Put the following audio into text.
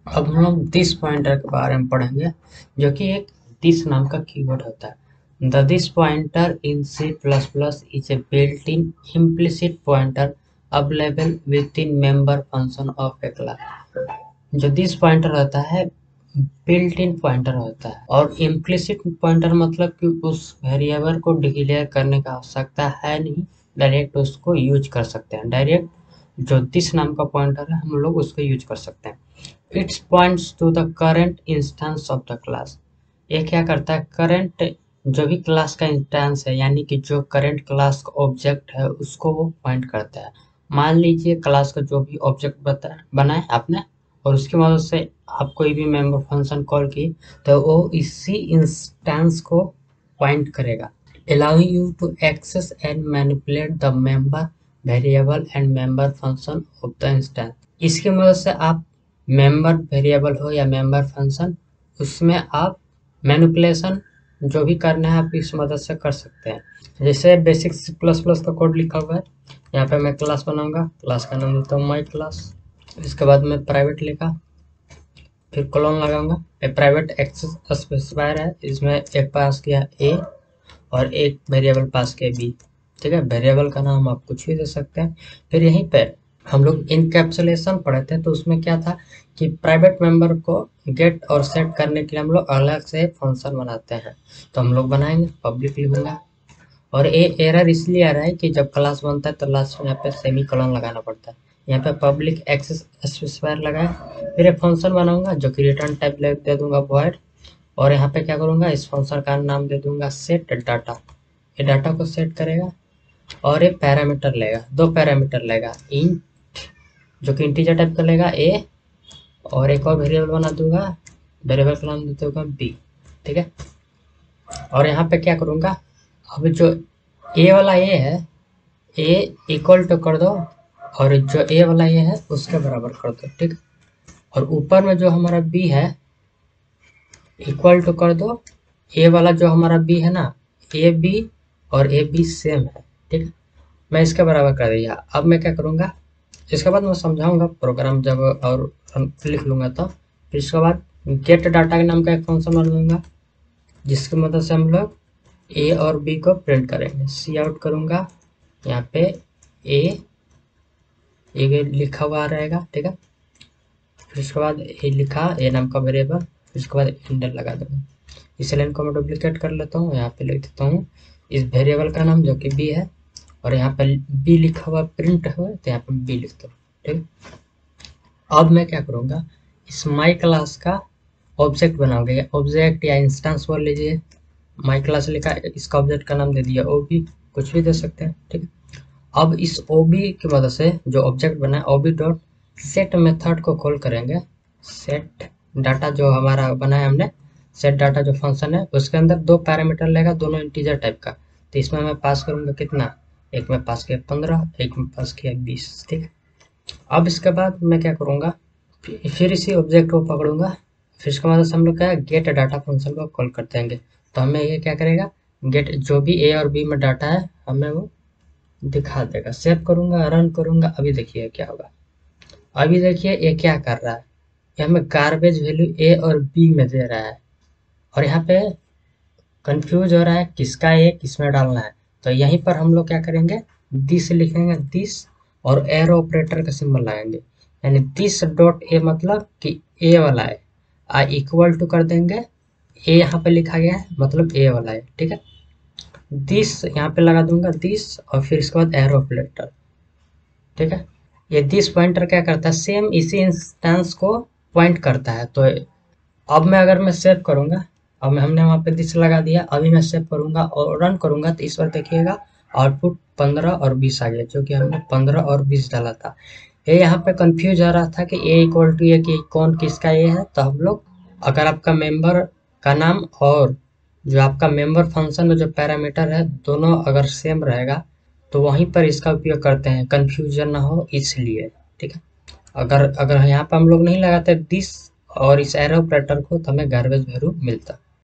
अब हम लोग दिस पॉइंटर के बारे में पढ़ेंगे, जो कि एक दिस नाम का कीवर्ड होता है। The this pointer in C plus plus is a built in implicit pointer available with in member function of a class. जो दिस पॉइंटर होता है बिल्ट इन पॉइंटर होता है, और इम्प्लिसिट पॉइंटर मतलब कि उस वेरिएबल को डिक्लेयर करने का आवश्यकता है नहीं, डायरेक्ट उसको यूज कर सकते हैं। डायरेक्ट जो दिस नाम का पॉइंटर है हम लोग उसको यूज कर सकते हैं। It's points to the current instance of the class. ये क्या करता है, करंट जो भी क्लास का इंस्टेंस है, यानी कि जो करंट क्लास का ऑब्जेक्ट है उसको वो पॉइंट करता है। मान लीजिए क्लास का जो भी ऑब्जेक्ट बनाए आपने, और उसकी मदद से आप कोई भी मेंबर फंक्शन कॉल की, तो वो इसी इंस्टेंस को पॉइंट करेगा। allowing you to access and manipulate the member variable and member function of the instance। इसकी मदद से आप मेंबर वेरिएबल हो या मेंबर फंक्शन, उसमें आप मैनिपुलेशन जो भी करना है आप इस मदद से कर सकते हैं। जैसे बेसिक सी प्लस प्लस का कोड लिखा हुआ है, यहाँ पे मैं क्लास बनाऊंगा, क्लास का नाम देता हूँ माई क्लास। इसके बाद में प्राइवेट लिखा, फिर कोलन लगाऊंगा। एक प्राइवेट एक्सेस स्पेसिफायर है, इसमें एक पास किया ए और एक वेरिएबल पास किया बी। ठीक है, वेरिएबल का नाम आप कुछ भी दे सकते हैं। फिर यहीं पर हम लोग इनकैप्सुलेशन पढ़े थे, तो उसमें क्या था कि प्राइवेट मेंबर को गेट और सेट करने के लिए हम लोग अलग से फंक्शन बनाते हैं। तो हम लोग बनाएंगे, पब्लिक लिखूंगा। और ये एरर इसलिए आ रहा है कि जब क्लास बनता है तो लास्ट में यहाँ पे सेमी कोलन लगाना पड़ता है। यहाँ पे पब्लिक एक्सेस स्पेसिफायर लगाए, फिर एक फंक्शन बनाऊंगा जो कि रिटर्न टाइप दे दूंगा वॉइड। और यहाँ पे क्या करूंगा, इस फंक्शन का नाम दे दूंगा सेट डाटा। ये डाटा को सेट करेगा और एक पैरामीटर लेगा, दो पैरामीटर लेगा, इंट जो कि इंटीजर टाइप का लेगा ए, और एक और वेरिएबल बना दूंगा, वेरिएबल का नाम देते होगा बी। ठीक है, और यहाँ पे क्या करूंगा, अब जो ए वाला ए है, ए इक्वल टू कर दो, और जो ए वाला ए है उसके बराबर कर दो। ठीक, और ऊपर में जो हमारा बी है इक्वल टू कर दो ए वाला जो हमारा बी है ना, ए बी और ए बी सेम है। ठीक है, मैं इसके बराबर कर दिया। अब मैं क्या करूँगा, इसके बाद मैं समझाऊंगा प्रोग्राम जब और लिख लूँगा तो। फिर इसके बाद गेट डाटा के नाम का एक फंक्शन बना लूँगा, जिसकी मदद से हम लोग ए और बी को प्रिंट करेंगे। सी आउट करूँगा, यहाँ पे ए लिखा हुआ रहेगा। ठीक है, फिर उसके बाद ए लिखा, ए नाम का वेरिएबल, फिर उसके बाद इंटर लगा दूंगा। इस लाइन को मैं डुप्लीकेट कर लेता हूँ, यहाँ पे लिख देता हूँ इस वेरिएबल का नाम जो कि बी है, और यहाँ पे बी लिखा हुआ प्रिंट हुआ तो यहाँ पे बी लिखता हूँ। ठीक, अब मैं क्या करूँगा, इस माई क्लास का ऑब्जेक्ट बनाऊंगा, ऑब्जेक्ट या इंस्टेंस बोल लीजिए। माई क्लास लिखा, इसका ऑब्जेक्ट का नाम दे दिया ओबी, कुछ भी दे सकते हैं। ठीक है, अब इस ओबी की मदद से जो ऑब्जेक्ट बना है ओबी डॉट सेट मेथड को कॉल करेंगे। सेट डाटा जो हमारा बना है हमने, सेट डाटा जो फंक्शन है उसके अंदर दो पैरामीटर लेगा, दोनों इंटीजर टाइप का। तो इसमें मैं पास करूंगा कितना, एक में पास किया 15, एक में पास किया 20। ठीक है, अब इसके बाद मैं क्या करूंगा, फिर इसी ऑब्जेक्ट को पकड़ूंगा, फिर इसके बाद हम लोग क्या है गेट डाटा फंक्शन को कॉल कर देंगे। तो हमें ये क्या करेगा, गेट जो भी ए और बी में डाटा है हमें वो दिखा देगा। सेव करूंगा, रन करूंगा, अभी देखिए क्या होगा। अभी देखिए ये क्या कर रहा है, ये हमें गार्बेज वैल्यू ए और बी में दे रहा है, और यहाँ पे कंफ्यूज हो रहा है किसका ए किसमें डालना है। तो यहीं पर हम लोग क्या करेंगे, दिस लिखेंगे, दिस, और एरो ऑपरेटर का सिंबल लगाएंगे, यानी दिस डॉट ए मतलब कि ए वाला है, आई इक्वल टू कर देंगे, ए यहाँ पे लिखा गया है मतलब ए वाला है। ठीक है, दिस यहाँ पे लगा दूंगा दिस, और फिर इसके बाद एरो ऑपरेटर। ठीक है, ये दिस पॉइंटर क्या करता है, सेम इसी इंस्टेंस को पॉइंट करता है। तो अब मैं अगर मैं सेव करूंगा, अब हमने वहाँ पे दिस लगा दिया, अभी मैं सेव करूंगा और रन करूंगा, तो इस बार देखिएगा आउटपुट 15 और 20 आ गया, जो कि हमने 15 और 20 डाला था। ये यहाँ पे कंफ्यूज आ रहा था कि ए इक्वल टू ए कि कौन किसका ए है। तो हम लोग, अगर आपका मेंबर का नाम और जो आपका मेंबर फंक्शन में जो पैरामीटर है दोनों अगर सेम रहेगा, तो वहीं पर इसका उपयोग करते हैं, कंफ्यूजन ना हो इसलिए। ठीक है, अगर अगर यहाँ पर हम लोग नहीं लगाते दिस और इस एरो ऑपरेटर को, तो हमें गार्बेज वैल्यू मिलता।